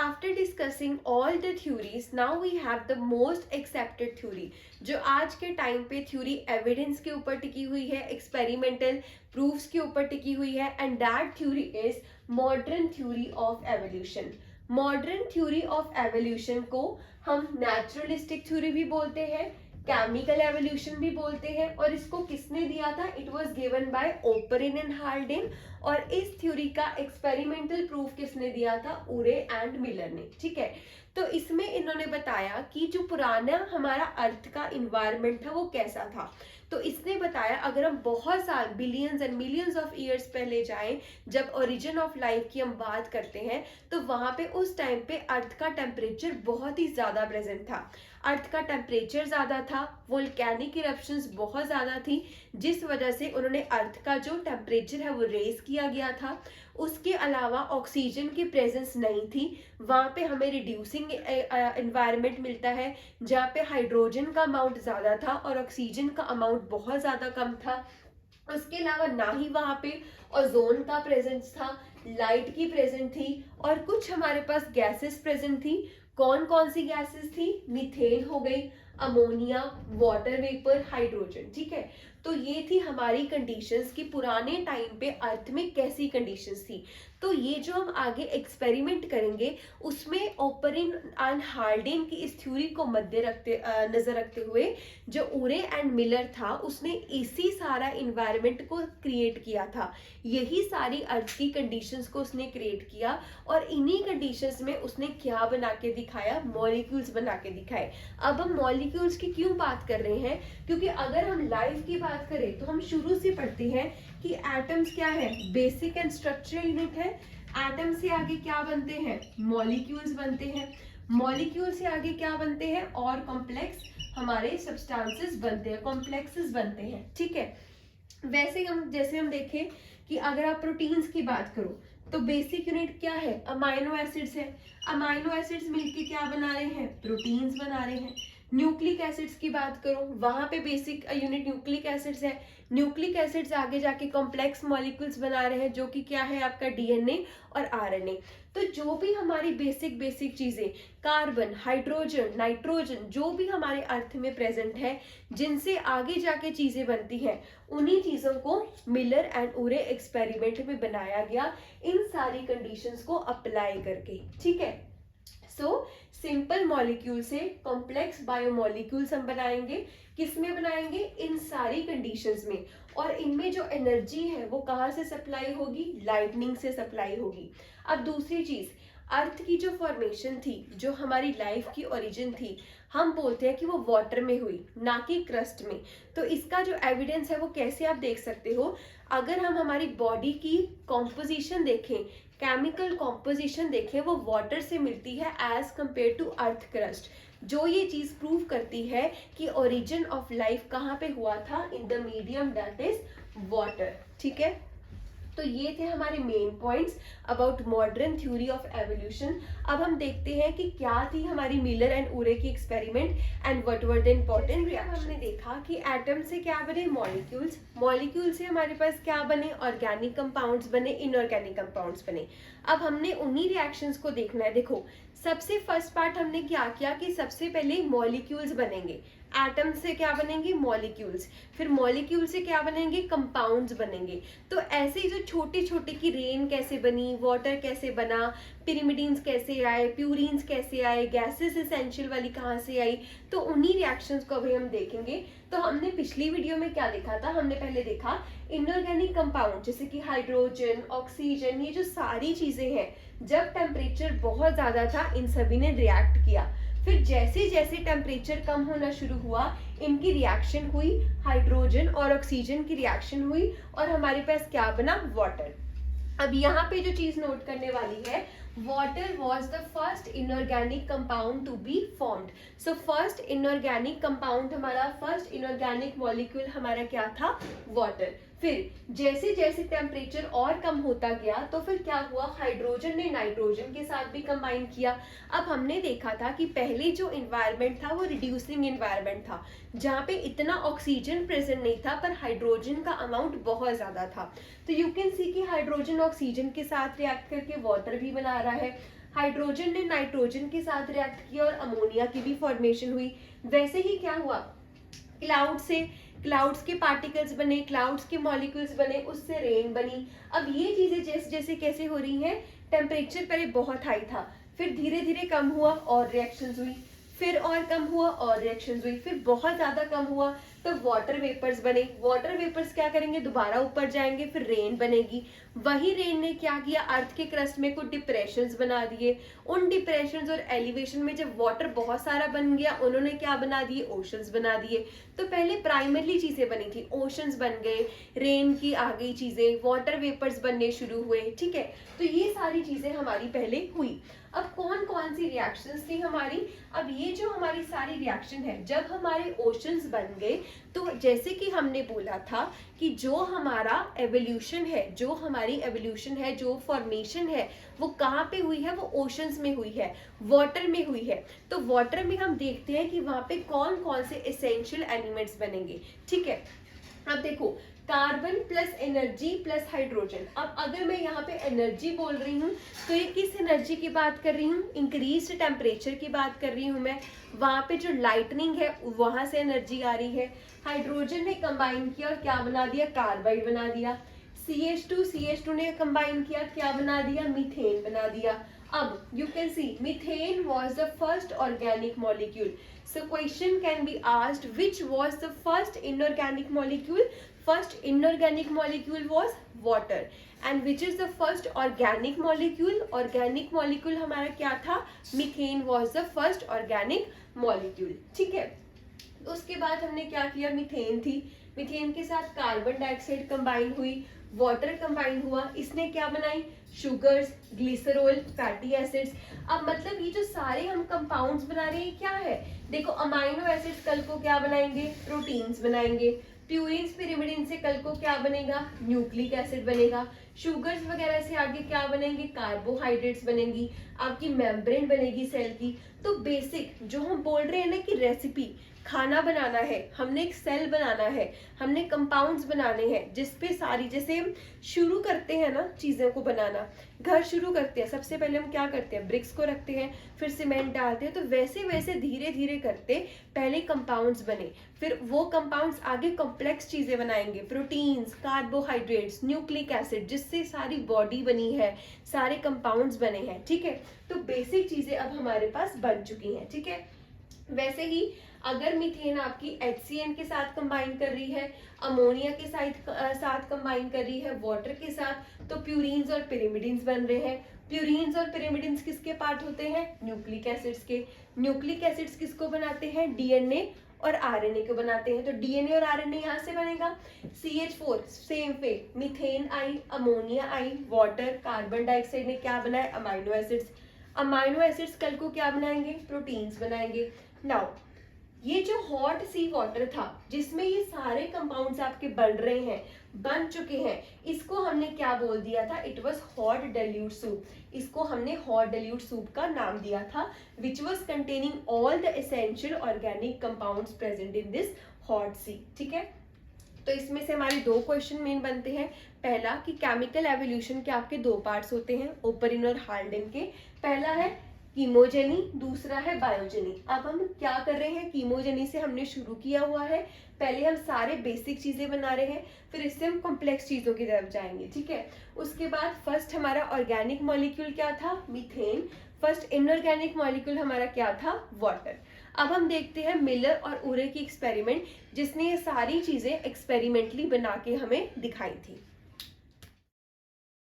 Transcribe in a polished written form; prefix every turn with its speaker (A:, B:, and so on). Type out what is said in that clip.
A: after discussing all the theories, now we have the most accepted theory, जो आज के time पे theory evidence के ऊपर टिकी हुई है, एक्सपेरिमेंटल प्रूफ्स के ऊपर टिकी हुई है, and that theory is modern theory of evolution. Modern theory of evolution को हम नेचुरलिस्टिक थ्योरी भी बोलते हैं, केमिकल एवोल्यूशन भी बोलते हैं, और इसको किसने दिया था? It was given by Oparin and Haldane. और इस थ्योरी का एक्सपेरिमेंटल प्रूफ किसने दिया था? उरे एंड मिलर ने। ठीक है, तो इसमें इन्होंने बताया कि जो पुराना हमारा अर्थ का इन्वायरमेंट था वो कैसा था। तो इसने बताया अगर हम बहुत साल billions and millions of years पहले जाएं, जब ओरिजिन ऑफ लाइफ की हम बात करते हैं, तो वहां पे उस टाइम पे अर्थ का टेम्परेचर बहुत ही ज्यादा प्रेजेंट था। अर्थ का टेम्परेचर ज्यादा था, वोल्केनिक इरप्शंस बहुत ज्यादा थी, जिस वजह से उन्होंने अर्थ का जो टेम्परेचर है वो रेज किया गया था। उसके अलावा ऑक्सीजन की प्रेजेंस नहीं थी, वहाँ पे हमें रिड्यूसिंग एनवायरनमेंट मिलता है, जहाँ पे हाइड्रोजन का अमाउंट ज़्यादा था और ऑक्सीजन का अमाउंट बहुत ज़्यादा कम था। उसके अलावा ना ही वहाँ पे ओजोन का प्रेजेंस था, लाइट की प्रेजेंट थी, और कुछ हमारे पास गैसेस प्रेजेंट थी। कौन कौन सी गैसेस थी? मीथेन हो गई, अमोनिया, वाटर वेपर, हाइड्रोजन। ठीक है, तो ये थी हमारी कंडीशंस कि पुराने टाइम पे अर्थ में कैसी कंडीशंस थी। तो ये जो हम आगे एक्सपेरिमेंट करेंगे उसमें ओपरिन एंड हार्डिन की इस थ्योरी को नजर रखते हुए जो उरे एंड मिलर था उसने इसी सारा इन्वायरमेंट को क्रिएट किया था, यही सारी अर्थ की कंडीशंस को उसने क्रिएट किया। और इन्हीं कंडीशंस में उसने क्या बना के दिखाया? मॉलिक्यूल्स बना के दिखाए। अब हम मॉलिक्यूल्स की क्यों बात कर रहे हैं? क्योंकि अगर हम लाइफ की बात करें तो हम शुरू से पढ़ते हैं कि एटम्स क्या है? बेसिक एंड स्ट्रक्चरल यूनिट है। एटम से आगे क्या बनते हैं? मॉलिक्यूल्स बनते हैं। मॉलिक्यूल से आगे क्या बनते हैं? और कॉम्प्लेक्स हमारे सब्सटेंसेस बनते हैं, कॉम्प्लेक्सेस बनते हैं। ठीक है, वैसे हम जैसे हम देखें कि अगर आप प्रोटीन्स की बात करो तो बेसिक यूनिट क्या है? अमाइनो एसिड्स है। अमाइनो एसिड्स मिलके क्या बना रहे हैं? प्रोटीन्स बना रहे हैं। न्यूक्लिक एसिड्स की बात करो, वहां पे बेसिक यूनिट न्यूक्लिक एसिड्स है। न्यूक्लिक एसिड्स आगे जाके कॉम्प्लेक्स मॉलिक्यूल्स बना रहे हैं, जो कि क्या है? आपका डीएनए और आरएनए। तो जो भी हमारी बेसिक चीजें, कार्बन, हाइड्रोजन, नाइट्रोजन, जो भी हमारे अर्थ में प्रेजेंट है, जिनसे आगे जाके चीजें बनती हैं, उन्हीं चीजों को मिलर एंड उरे एक्सपेरिमेंट में बनाया गया, इन सारी कंडीशंस को अप्लाई करके। ठीक है, सो सिंपल मॉलिक्यूल से कॉम्प्लेक्स बायोमॉलिक्यूल्स हम बनाएंगे। किसमें बनाएंगे? इन सारी कंडीशंस में। और इनमें जो एनर्जी है वो कहाँ से सप्लाई होगी? लाइटनिंग से सप्लाई होगी। अब दूसरी चीज, अर्थ की जो फॉर्मेशन थी, जो हमारी लाइफ की ओरिजिन थी, हम बोलते हैं कि वो वाटर में हुई, ना कि क्रस्ट में। तो इसका जो एविडेंस है वो कैसे आप देख सकते हो? अगर हम हमारी बॉडी की कॉम्पोजिशन देखें, केमिकल कॉम्पोजिशन देखें, वो वाटर से मिलती है as compare to earth crust, जो ये चीज प्रूव करती है कि ओरिजिन ऑफ लाइफ कहाँ पे हुआ था? In the medium that is water. ठीक है, तो ये थे हमारे main points about modern theory of evolution. अब हम देखते हैं कि क्या थी हमारी मिलर एंड उरे की experiment and what were the important reaction. हमने देखा कि एटम से क्या बने? मॉलिक्यूल्स। मॉलिक्यूल से हमारे पास क्या बने? ऑर्गेनिक कंपाउंड्स बने, इनऑर्गेनिक कंपाउंड्स बने। अब हमने उन्हीं रिएक्शंस को देखना है। देखो, सबसे फर्स्ट पार्ट हमने क्या किया कि सबसे पहले मॉलिक्यूल्स बनेंगे। एटम से क्या बनेंगे? मॉलिक्यूल्स। फिर मॉलिक्यूल से क्या बनेंगे? कंपाउंड्स बनेंगे। तो ऐसे ही जो छोटे छोटे की रेन कैसे बनी, वाटर कैसे बना, पिरिमिडीन्स कैसे आए, प्यूरिन्स कैसे आए, गैसेस एसेंशियल वाली कहाँ से आई, तो उन्हीं रिएक्शंस को अभी हम देखेंगे। तो हमने पिछली वीडियो में क्या देखा था? हमने पहले देखा इनऑर्गेनिक कंपाउंड जैसे कि हाइड्रोजन, ऑक्सीजन, ये जो सारी चीजें हैं, जब टेम्परेचर बहुत ज्यादा था इन सभी ने रिएक्ट किया। फिर जैसे जैसे टेम्परेचर कम होना शुरू हुआ, इनकी रिएक्शन हुई, हाइड्रोजन और ऑक्सीजन की रिएक्शन हुई, और हमारे पास क्या बना? वाटर। अब यहाँ पे जो चीज नोट करने वाली है, water was the first inorganic compound to be formed. So first inorganic compound हमारा, first inorganic molecule हमारा क्या था? water. फिर जैसे जैसे टेम्परेचर और कम होता गया तो फिर क्या हुआ? हाइड्रोजन ने नाइट्रोजन के साथ भी कंबाइन किया। अब हमने देखा था कि पहले जो इन्वायरमेंट था वो रिड्यूसिंग इन्वायरमेंट था, जहाँ पे इतना ऑक्सीजन प्रेजेंट नहीं था पर हाइड्रोजन का अमाउंट बहुत ज्यादा था। तो यू कैन सी कि हाइड्रोजन ऑक्सीजन के साथ रिएक्ट करके वाटर भी बना रहा है, हाइड्रोजन ने नाइट्रोजन के साथ रिएक्ट किया और अमोनिया की भी फॉर्मेशन हुई। वैसे ही क्या हुआ, क्लाउड से क्लाउड्स के पार्टिकल्स बने, क्लाउड्स के मॉलिक्यूल्स बने, उससे रेन बनी। अब ये चीजें जैसे जैसे कैसे हो रही हैं, टेम्परेचर पहले बहुत हाई था, फिर धीरे धीरे कम हुआ और रिएक्शंस हुई, फिर और कम हुआ और रिएक्शंस हुई, फिर बहुत ज्यादा कम हुआ तो वाटर वेपर्स बने। वाटर वेपर्स क्या करेंगे, दोबारा ऊपर जाएंगे, फिर रेन बनेगी। वही रेन ने क्या किया, अर्थ के क्रस्ट में कुछ डिप्रेशंस बना दिए। उन डिप्रेशंस और एलिवेशन में जब वाटर बहुत सारा बन गया, उन्होंने क्या बना दिए, ओशंस बना दिए। तो पहले प्राइमरली चीजें बनी थी, ओशंस बन गए, रेन की आ गई चीजें, वाटर वेपर्स बनने शुरू हुए, ठीक है। तो ये सारी चीजें हमारी पहले हुई। अब कौन कौन सी रिएक्शंस थी हमारी, अब ये जो हमारी सारी रिएक्शन है, जब हमारे ओशंस बन गए तो जैसे कि हमने बोला था कि जो हमारा एवोल्यूशन है, जो हमारी एवोल्यूशन है, जो फॉर्मेशन है, वो कहाँ पे हुई है, वो ओशंस में हुई है, वाटर में हुई है। तो वाटर में हम देखते हैं कि वहां पे कौन कौन से एसेंशियल एलिमेंट्स बनेंगे, ठीक है। अब देखो, carbon plus energy plus hydrogen. अब अगर मैं यहाँ पे एनर्जी बोल रही हूँ तो ये किस एनर्जी की बात कर रही हूँ, इंक्रीज टेम्परेचर की बात कर रही हूँ मैं। वहां पे जो लाइटनिंग है वहां से एनर्जी आ रही है। हाइड्रोजन ने कंबाइन किया और क्या बना दिया, कार्बाइड बना दिया। CH2 ने कंबाइन किया, क्या बना दिया, मीथेन बना दिया। अब you can see methane was the first organic molecule. So question can be asked, which was the first inorganic molecule? First inorganic molecule was water. And which is the first organic molecule? Organic molecule हमारा क्या था, methane was the first organic molecule, ठीक है। उसके बाद हमने क्या किया, मीथेन थी, मीथेन के साथ कार्बन डाइऑक्साइड कंबाइन हुई, वाटर कंबाइन हुआ, इसने क्या बनाई, शुगर्स, ग्लिसरॉल, फैटी एसिड्स। अब मतलब ये जो सारे हम कंपाउंड्स बना रहे हैं क्या है, देखो अमाइनो एसिड्स कल को क्या बनाएंगे, प्रोटीन्स बनाएंगे। प्यूरिन्स पिरिमिडिन से कल को क्या बनेगा, न्यूक्लिक एसिड बनेगा। शुगर्स वगैरह से आगे क्या बनेंगे, कार्बोहाइड्रेट्स बनेंगी, आपकी मेम्ब्रेन बनेगी सेल की। तो बेसिक जो हम बोल रहे हैं ना कि रेसिपी, खाना बनाना है, हमने एक सेल बनाना है, हमने कंपाउंड्स बनाने हैं, जिसपे सारी, जैसे हम शुरू करते हैं ना चीजों को बनाना, घर शुरू करते हैं, सबसे पहले हम क्या करते हैं, ब्रिक्स को रखते हैं, फिर सीमेंट डालते हैं। तो वैसे वैसे धीरे धीरे करते पहले कंपाउंड्स बने, फिर वो कंपाउंड्स आगे कॉम्प्लेक्स चीजें बनाएंगे, प्रोटीन्स, कार्बोहाइड्रेट्स, न्यूक्लिक एसिड, जिससे सारी बॉडी बनी है, सारे कंपाउंड्स बने हैं, ठीक है। तो बेसिक चीजें अब हमारे पास बन चुकी हैं, ठीक है। वैसे ही अगर मीथेन आपकी HCN के साथ कंबाइन कर रही है, अमोनिया के साथ कंबाइन कर रही है, वाटर के साथ, तो प्यूरिन्स और पिरिमिडिन्स बन रहे हैं। प्यूरिन्स और पिरिमिडिन्स किसके पार्ट होते हैं, न्यूक्लिक एसिड्स के। न्यूक्लिक एसिड्स किसको बनाते हैं, DNA और RNA को बनाते हैं। तो DNA और RNA यहाँ से बनेगा। CH4 सेम पे, मीथेन आई, अमोनिया आई, वाटर, कार्बन डाइऑक्साइड ने क्या बनाया, अमाइनो एसिड्स। अमाइनो एसिड्स कल को क्या बनाएंगे, प्रोटीन्स बनाएंगे। नाउ ये जो हॉट सी वाटर था जिसमें ये सारे कंपाउंड्स आपके बन रहे हैं, बन चुके हैं, इसको हमने क्या बोल दिया था, it was hot dilute soup. इसको हमने हॉट डाइल्यूट सूप का नाम दिया था, which was containing all the essential organic compounds present in this hot sea, ठीक है। तो इसमें से हमारे दो क्वेश्चन मेन बनते हैं। पहला कि केमिकल एवोल्यूशन के आपके दो पार्ट्स होते हैं, ओपरिन और हाल्डेन के। पहला है कीमोजेनी, दूसरा है बायोजेनी। अब हम क्या कर रहे हैं, कीमोजेनी से हमने शुरू किया हुआ है, पहले हम सारे बेसिक चीजें बना रहे हैं, फिर इससे हम कॉम्प्लेक्स चीजों की तरफ जाएंगे, ठीक है। उसके बाद फर्स्ट हमारा ऑर्गेनिक मॉलिक्यूल क्या था, मीथेन। फर्स्ट इनऑर्गेनिक मॉलिक्यूल हमारा क्या था, वाटर। अब हम देखते हैं मिलर और उरे की एक्सपेरिमेंट, जिसने ये सारी चीजें एक्सपेरिमेंटली बना के हमें दिखाई थी।